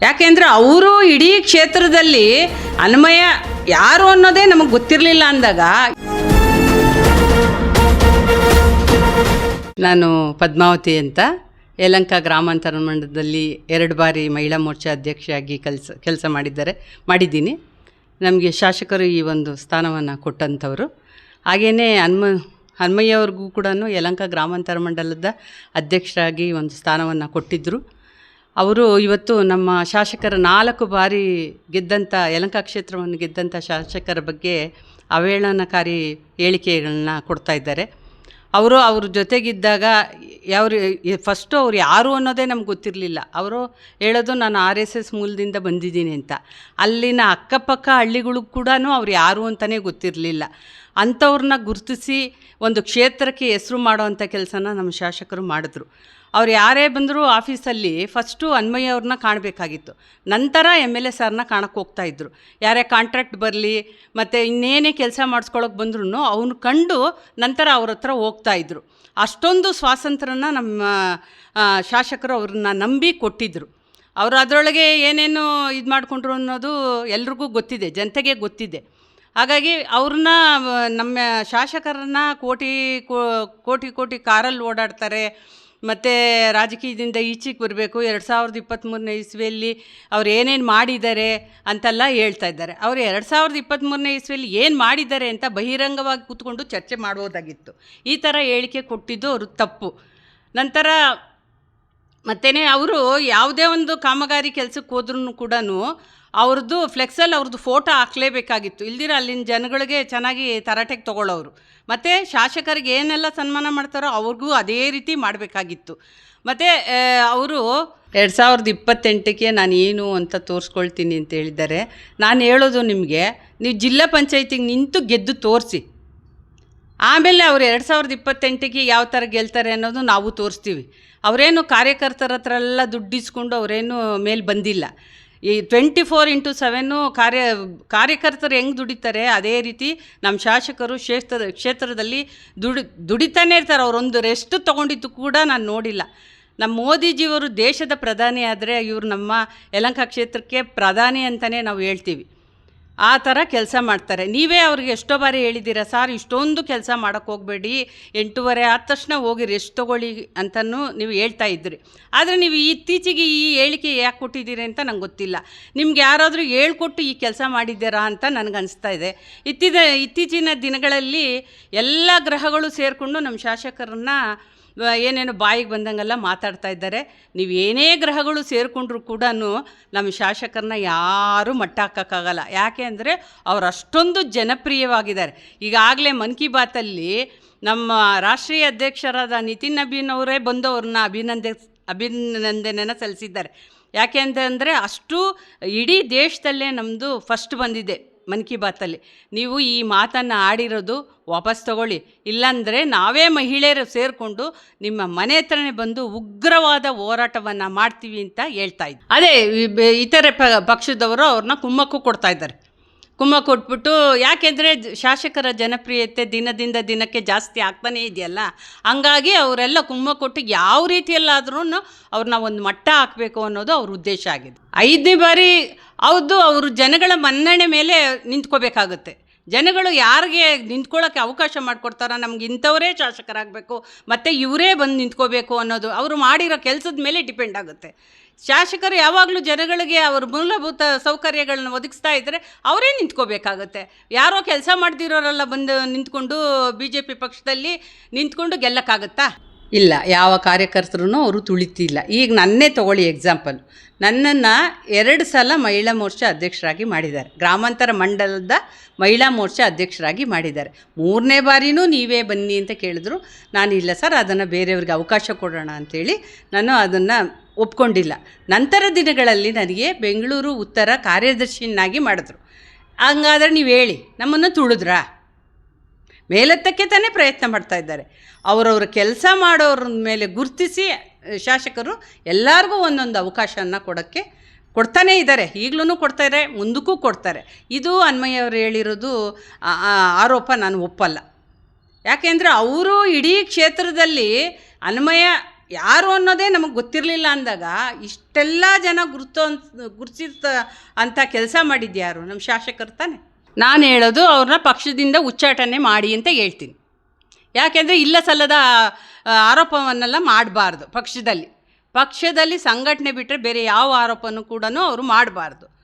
ಯಾಕೆಂದರೆ ಅವರು ಇಡೀ ಕ್ಷೇತ್ರದಲ್ಲಿ ಅನ್ವಯ ಯಾರು ಅನ್ನೋದೇ ನಮಗೆ ಗೊತ್ತಿರಲಿಲ್ಲ ಅಂದಾಗ. ನಾನು ಪದ್ಮಾವತಿ ಅಂತ, ಯಲಹಂಕ ಗ್ರಾಮಾಂತರ ಮಂಡಲದಲ್ಲಿ 2 ಬಾರಿ ಮಹಿಳಾ ಮೋರ್ಚಾ ಅಧ್ಯಕ್ಷೆಯಾಗಿ ಕೆಲಸ ಮಾಡಿದ್ದೀನಿ. ನಮಗೆ ಶಾಸಕರು ಈ ಒಂದು ಸ್ಥಾನವನ್ನು ಕೊಟ್ಟಂಥವರು. ಹಾಗೆಯೇ ಹನುಮಯ್ಯವ್ರಿಗೂ ಕೂಡ ಯಲಹಂಕ ಗ್ರಾಮಾಂತರ ಮಂಡಲದ ಅಧ್ಯಕ್ಷರಾಗಿ ಒಂದು ಸ್ಥಾನವನ್ನು ಕೊಟ್ಟಿದ್ದರು. ಅವರು ಇವತ್ತು ನಮ್ಮ ಶಾಸಕರ 4 ಬಾರಿ ಗೆದ್ದಂಥ, ಯಲಹಂಕ ಕ್ಷೇತ್ರವನ್ನು ಗೆದ್ದಂಥ ಶಾಸಕರ ಬಗ್ಗೆ ಅವಹೇಳನಕಾರಿ ಹೇಳಿಕೆಗಳನ್ನ ಕೊಡ್ತಾಯಿದ್ದಾರೆ. ಅವ್ರ ಜೊತೆಗಿದ್ದಾಗ ಫಸ್ಟು ಅವ್ರು ಯಾರು ಅನ್ನೋದೇ ನಮ್ಗೆ ಗೊತ್ತಿರಲಿಲ್ಲ. ಅವರು ಹೇಳೋದು ನಾನು RSS ಮೂಲದಿಂದ ಬಂದಿದ್ದೀನಿ ಅಂತ. ಅಲ್ಲಿನ ಅಕ್ಕಪಕ್ಕ ಹಳ್ಳಿಗಳಿಗೂ ಕೂಡ ಅವ್ರು ಯಾರು ಅಂತಲೇ ಗೊತ್ತಿರಲಿಲ್ಲ. ಅಂಥವ್ರನ್ನ ಗುರುತಿಸಿ ಒಂದು ಕ್ಷೇತ್ರಕ್ಕೆ ಹೆಸರು ಮಾಡೋವಂಥ ಕೆಲಸನ ನಮ್ಮ ಶಾಸಕರು ಮಾಡಿದ್ರು. ಅವ್ರು ಯಾರೇ ಬಂದರೂ ಆಫೀಸಲ್ಲಿ ಫಸ್ಟು ಹನುಮಯ್ಯ ಅವ್ರನ್ನ ಕಾಣಬೇಕಾಗಿತ್ತು, ನಂತರ MLA ಸರ್ನ ಕಾಣಕ್ಕೆ ಹೋಗ್ತಾಯಿದ್ರು. ಯಾರೇ ಕಾಂಟ್ರಾಕ್ಟ್ ಬರಲಿ ಮತ್ತು ಇನ್ನೇನೇ ಕೆಲಸ ಮಾಡಿಸ್ಕೊಳಕ್ಕೆ ಬಂದ್ರೂ ಅವನು ಕಂಡು ನಂತರ ಅವ್ರ ಹತ್ರ ಹೋಗ್ತಾಯಿದ್ರು. ಅಷ್ಟೊಂದು ಸ್ವಾತಂತ್ರ್ಯನ ನಮ್ಮ ಶಾಸಕರು ಅವ್ರನ್ನ ನಂಬಿ ಕೊಟ್ಟಿದ್ದರು. ಅವರು ಅದರೊಳಗೆ ಏನೇನು ಇದು ಮಾಡಿಕೊಂಡ್ರು ಅನ್ನೋದು ಎಲ್ರಿಗೂ ಗೊತ್ತಿದೆ, ಜನತೆಗೆ ಗೊತ್ತಿದೆ. ಹಾಗಾಗಿ ಅವ್ರನ್ನ, ನಮ್ಮ ಶಾಸಕರನ್ನು ಕೋಟಿ ಕಾರಲ್ಲಿ ಓಡಾಡ್ತಾರೆ, ಮತ್ತು ರಾಜಕೀಯದಿಂದ ಈಚೆಗೆ ಬರಬೇಕು, 2023ನೇ ಇಸ್ವಿಯಲ್ಲಿ ಅವ್ರು ಏನೇನು ಮಾಡಿದ್ದಾರೆ ಅಂತೆಲ್ಲ ಹೇಳ್ತಾ ಇದ್ದಾರೆ. ಅವರು 2023ನೇ ಇಸ್ವಿಯಲ್ಲಿ ಏನು ಮಾಡಿದ್ದಾರೆ ಅಂತ ಬಹಿರಂಗವಾಗಿ ಕೂತ್ಕೊಂಡು ಚರ್ಚೆ ಮಾಡ್ಬೋದಾಗಿತ್ತು. ಈ ಥರ ಹೇಳಿಕೆ ಕೊಟ್ಟಿದ್ದು ಅವರು ತಪ್ಪು. ನಂತರ ಮತ್ತೇ ಅವರು ಯಾವುದೇ ಒಂದು ಕಾಮಗಾರಿ ಕೆಲಸಕ್ಕೆ ಹೋದ್ರೂ ಕೂಡ ಅವ್ರದ್ದು ಫ್ಲೆಕ್ಸಲ್ಲಿ ಅವ್ರದ್ದು ಫೋಟೋ ಹಾಕಲೇಬೇಕಾಗಿತ್ತು. ಇಲ್ದಿರ ಅಲ್ಲಿನ ಜನಗಳಿಗೆ ಚೆನ್ನಾಗಿ ತರಾಟೆಗೆ ತೊಗೊಳ್ಳೋರು. ಮತ್ತು ಶಾಸಕರಿಗೆ ಏನೆಲ್ಲ ಸನ್ಮಾನ ಮಾಡ್ತಾರೋ ಅವ್ರಿಗೂ ಅದೇ ರೀತಿ ಮಾಡಬೇಕಾಗಿತ್ತು. ಮತ್ತು ಅವರು 2028ಕ್ಕೆ ನಾನು ಏನು ಅಂತ ತೋರಿಸ್ಕೊಳ್ತೀನಿ ಅಂತ ಹೇಳಿದ್ದಾರೆ. ನಾನು ಹೇಳೋದು ನಿಮಗೆ, ನೀವು ಜಿಲ್ಲಾ ಪಂಚಾಯತಿಗೆ ನಿಂತು ಗೆದ್ದು ತೋರಿಸಿ, ಆಮೇಲೆ ಅವರು 2028ಕ್ಕೆ ಯಾವ ಥರ ಗೆಲ್ತಾರೆ ಅನ್ನೋದು ನಾವು ತೋರಿಸ್ತೀವಿ. ಅವರೇನು ಕಾರ್ಯಕರ್ತರ ಹತ್ರ ಎಲ್ಲ ದುಡ್ಡಿಸ್ಕೊಂಡು ಅವರೇನು ಮೇಲೆ ಬಂದಿಲ್ಲ. ಈ 24x7 ಕಾರ್ಯಕರ್ತರು ಹೆಂಗೆ ದುಡಿತಾರೆ ಅದೇ ರೀತಿ ನಮ್ಮ ಶಾಸಕರು ಕ್ಷೇತ್ರದಲ್ಲಿ ದುಡಿತಾನೆ ಇರ್ತಾರೆ. ಅವರೊಂದು ರೆಸ್ಟ್ ತೊಗೊಂಡಿದ್ದು ಕೂಡ ನಾನು ನೋಡಿಲ್ಲ. ನಮ್ಮ ಮೋದಿಜಿಯವರು ದೇಶದ ಪ್ರಧಾನಿ ಆದರೆ ಇವರು ನಮ್ಮ ಯಲಹಂಕ ಕ್ಷೇತ್ರಕ್ಕೆ ಪ್ರಧಾನಿ ಅಂತಲೇ ನಾವು ಹೇಳ್ತೀವಿ. ಆ ಥರ ಕೆಲಸ ಮಾಡ್ತಾರೆ. ನೀವೇ ಅವ್ರಿಗೆ ಎಷ್ಟೋ ಬಾರಿ ಹೇಳಿದ್ದೀರ, ಸರ್ ಇಷ್ಟೊಂದು ಕೆಲಸ ಮಾಡೋಕ್ಕೆ ಹೋಗಬೇಡಿ, 8:30 ಆದ ತಕ್ಷಣ ಹೋಗಿ ರೆಸ್ಟ್ ತೊಗೊಳ್ಳಿ ಅಂತಲೂ ನೀವು ಹೇಳ್ತಾ ಇದ್ರಿ. ಆದರೆ ನೀವು ಇತ್ತೀಚೆಗೆ ಈ ಹೇಳಿಕೆ ಯಾಕೆ ಕೊಟ್ಟಿದ್ದೀರಿ ಅಂತ ನಂಗೆ ಗೊತ್ತಿಲ್ಲ. ನಿಮ್ಗೆ ಯಾರಾದರೂ ಹೇಳ್ಕೊಟ್ಟು ಈ ಕೆಲಸ ಮಾಡಿದ್ದೀರಾ ಅಂತ ನನಗನ್ನಿಸ್ತಾ ಇದೆ. ಇತ್ತೀಚಿನ ದಿನಗಳಲ್ಲಿ ಎಲ್ಲ ಗ್ರಹಗಳು ಸೇರಿಕೊಂಡು ನಮ್ಮ ಶಾಸಕರನ್ನ ಏನೇನು ಬಾಯಿಗೆ ಬಂದಂಗೆಲ್ಲ ಮಾತಾಡ್ತಾ ಇದ್ದಾರೆ. ನೀವು ಏನೇ ಗ್ರಹಗಳು ಸೇರಿಕೊಂಡ್ರೂ ಕೂಡ ನಮ್ಮ ಶಾಸಕರನ್ನ ಯಾರೂ ಮಟ್ಟ ಹಾಕೋಕ್ಕಾಗಲ್ಲ. ಯಾಕೆ ಅಂದರೆ ಅವರು ಅಷ್ಟೊಂದು ಜನಪ್ರಿಯವಾಗಿದ್ದಾರೆ. ಈಗಾಗಲೇ ಮನ್ ಕಿ ಬಾತಲ್ಲಿ ನಮ್ಮ ರಾಷ್ಟ್ರೀಯ ಅಧ್ಯಕ್ಷರಾದ ನಿತಿನ್ ನಬೀನ್ ಅವರೇ ಬಂದು ಅವ್ರನ್ನ ಅಭಿನಂದನೆಯನ್ನು ಸಲ್ಲಿಸಿದ್ದಾರೆ. ಯಾಕೆ ಅಂತಂದರೆ ಅಷ್ಟು ಇಡೀ ದೇಶದಲ್ಲೇ ನಮ್ಮದು ಫಸ್ಟ್ ಬಂದಿದೆ ಮನ್ ಕಿ ಬಾತಲ್ಲಿ. ನೀವು ಈ ಮಾತನ್ನು ಆಡಿರೋದು ವಾಪಸ್ ತಗೊಳ್ಳಿ, ಇಲ್ಲಾಂದರೆ ನಾವೇ ಮಹಿಳೆಯರು ಸೇರಿಕೊಂಡು ನಿಮ್ಮ ಮನೆ ಹತ್ರನೇ ಬಂದು ಉಗ್ರವಾದ ಹೋರಾಟವನ್ನು ಮಾಡ್ತೀವಿ ಅಂತ ಹೇಳ್ತಾ ಇದ್ದೆ. ಅದೇ ಇತರೆ ಪಕ್ಷದವರು ಅವ್ರನ್ನ ಕುಮ್ಮಕ್ಕು ಕೊಡ್ತಾ ಇದ್ದಾರೆ. ಕುಮ್ಮಕ್ಕು ಕೊಟ್ಬಿಟ್ಟು, ಯಾಕೆಂದರೆ ಶಾಸಕರ ಜನಪ್ರಿಯತೆ ದಿನದಿಂದ ದಿನಕ್ಕೆ ಜಾಸ್ತಿ ಆಗ್ತಾನೇ ಇದೆಯಲ್ಲ, ಹಂಗಾಗಿ ಅವರೆಲ್ಲ ಕುಮ್ಮಕ್ಕು ಕೊಟ್ಟು ಯಾವ ರೀತಿಯಲ್ಲಾದ್ರೂ ಅವ್ರನ್ನ ಒಂದು ಮಟ್ಟ ಹಾಕಬೇಕು ಅನ್ನೋದು ಅವ್ರ ಉದ್ದೇಶ ಆಗಿದೆ. 5ನೇ ಬಾರಿ ಹೌದು, ಅವರು ಜನಗಳ ಮನ್ನಣೆ ಮೇಲೆ ನಿಂತ್ಕೋಬೇಕಾಗುತ್ತೆ. ಜನಗಳು ಯಾರಿಗೆ ನಿಂತ್ಕೊಳ್ಳೋಕ್ಕೆ ಅವಕಾಶ ಮಾಡಿಕೊಡ್ತಾರೋ, ನಮ್ಗೆ ಇಂಥವರೇ ಶಾಸಕರಾಗಬೇಕು ಮತ್ತು ಇವರೇ ಬಂದು ನಿಂತ್ಕೋಬೇಕು ಅನ್ನೋದು ಅವರು ಮಾಡಿರೋ ಕೆಲಸದ ಮೇಲೆ ಡಿಪೆಂಡ್ ಆಗುತ್ತೆ. ಶಾಸಕರು ಯಾವಾಗಲೂ ಜನಗಳಿಗೆ ಅವ್ರ ಮೂಲಭೂತ ಸೌಕರ್ಯಗಳನ್ನ ಒದಗಿಸ್ತಾ ಇದ್ದರೆ ಅವರೇ ನಿಂತ್ಕೋಬೇಕಾಗತ್ತೆ. ಯಾರೋ ಕೆಲಸ ಮಾಡ್ದಿರೋರೆಲ್ಲ ಬಂದು ನಿಂತ್ಕೊಂಡು BJP ಪಕ್ಷದಲ್ಲಿ ನಿಂತ್ಕೊಂಡು ಗೆಲ್ಲಕ್ಕಾಗತ್ತಾ? ಇಲ್ಲ, ಯಾವ ಕಾರ್ಯಕರ್ತರೂ ಅವರು ತುಳಿತಿಲ್ಲ. ಈಗ ನನ್ನೇ ತೊಗೊಳ್ಳಿ ಎಕ್ಸಾಂಪಲ್. ನನ್ನನ್ನು 2 ಸಲ ಮಹಿಳಾ ಮೋರ್ಚಾ ಅಧ್ಯಕ್ಷರಾಗಿ ಮಾಡಿದ್ದಾರೆ, ಗ್ರಾಮಾಂತರ ಮಂಡಲದ ಮಹಿಳಾ ಮೋರ್ಚಾ ಅಧ್ಯಕ್ಷರಾಗಿ ಮಾಡಿದ್ದಾರೆ. 3ನೇ ಬಾರಿನೂ ನೀವೇ ಬನ್ನಿ ಅಂತ ಕೇಳಿದ್ರು. ನಾನು ಇಲ್ಲ ಸರ್, ಅದನ್ನು ಬೇರೆಯವ್ರಿಗೆ ಅವಕಾಶ ಕೊಡೋಣ ಅಂಥೇಳಿ ನಾನು ಅದನ್ನು ಒಪ್ಕೊಂಡಿಲ್ಲ. ನಂತರ ದಿನಗಳಲ್ಲಿ ನನಗೆ ಬೆಂಗಳೂರು ಉತ್ತರ ಕಾರ್ಯದರ್ಶಿಯನ್ನಾಗಿ ಮಾಡಿದ್ರು. ಹಂಗಾದ್ರೆ ನೀವು ಹೇಳಿ, ನಮ್ಮನ್ನು ತುಳಿದ್ರಾ? ಮೇಲೆತ್ತಕ್ಕೆ ತಾನೇ ಪ್ರಯತ್ನ ಮಾಡ್ತಾ ಇದ್ದಾರೆ. ಅವರವ್ರ ಕೆಲಸ ಮಾಡೋರ ಮೇಲೆ ಗುರುತಿಸಿ ಶಾಸಕರು ಎಲ್ಲರಿಗೂ ಒಂದೊಂದು ಅವಕಾಶವನ್ನು ಕೊಡ್ತಾನೇ ಇದ್ದಾರೆ. ಈಗಲೂ ಕೊಡ್ತಾರೆ, ಮುಂದಕ್ಕೂ ಕೊಡ್ತಾರೆ. ಇದು ಹನುಮಯ್ಯವ್ರು ಹೇಳಿರೋದು ಆರೋಪ ನಾನು ಒಪ್ಪಲ್ಲ. ಯಾಕೆಂದರೆ ಅವರು ಇಡೀ ಕ್ಷೇತ್ರದಲ್ಲಿ ಹನುಮಯ್ಯ ಯಾರು ಅನ್ನೋದೇ ನಮಗೆ ಗೊತ್ತಿರಲಿಲ್ಲ ಅಂದಾಗ ಇಷ್ಟೆಲ್ಲ ಜನ ಗುರುತಿಸ ಅಂತ ಕೆಲಸ ಮಾಡಿದ್ಯಾರು? ನಮ್ಮ ಶಾಸಕರು ತಾನೆ. ನಾನು ಹೇಳೋದು ಅವ್ರನ್ನ ಪಕ್ಷದಿಂದ ಉಚ್ಚಾಟನೆ ಮಾಡಿ ಅಂತ ಹೇಳ್ತೀನಿ. ಯಾಕೆಂದರೆ ಇಲ್ಲ ಸಲ್ಲದ ಆರೋಪವನ್ನೆಲ್ಲ ಮಾಡಬಾರ್ದು. ಪಕ್ಷದಲ್ಲಿ ಸಂಘಟನೆ ಬಿಟ್ಟರೆ ಬೇರೆ ಯಾವ ಆರೋಪನೂ ಕೂಡ ಅವರು ಮಾಡಬಾರ್ದು.